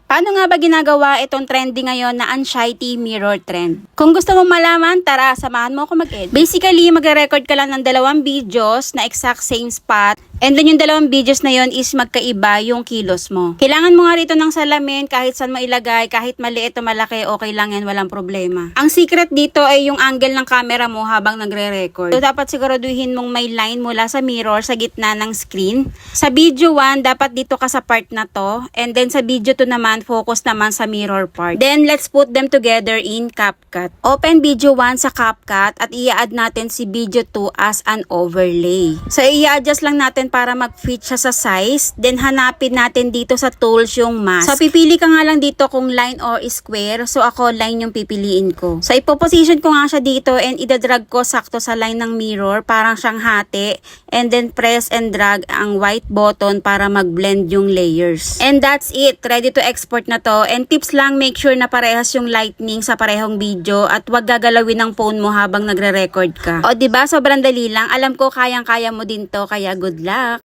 Paano nga ba ginagawa itong trending ngayon na Anxiety Mirror Trend? Kung gusto mo malaman, tara, samahan mo ako mag-edit. Basically, magre-record ka lang ng 2 videos na exact same spot. And then yung 2 videos na yon is magkaiba yung kilos mo. Kailangan mo nga rito ng salamin kahit saan mo ilagay, kahit maliit o malaki, okay lang yan, walang problema. Ang secret dito ay yung angle ng camera mo habang nagre-record. So dapat siguraduhin mong may line mula sa mirror sa gitna ng screen. Sa video 1, dapat dito ka sa part na to. And then sa video 2 naman, focus naman sa mirror part. Then let's put them together in CapCut. Open video 1 sa CapCut at i-add natin si video 2 as an overlay. So i-adjust lang natin para mag-fit siya sa size. Then hanapin natin dito sa tools yung mask. So pipili ka nga lang dito kung line or square. So ako line yung pipiliin ko. So ipoposition ko nga siya dito and idadrag ko sakto sa line ng mirror. Parang siyang hati. And then press and drag ang white button para mag-blend yung layers. And that's it. Ready to export na to. And tips lang, make sure na parehas yung lightning sa parehong video at wag gagalawin ng phone mo habang nagre-record ka. O diba, sobrang dali lang. Alam ko kayang-kaya mo din to, kaya good luck.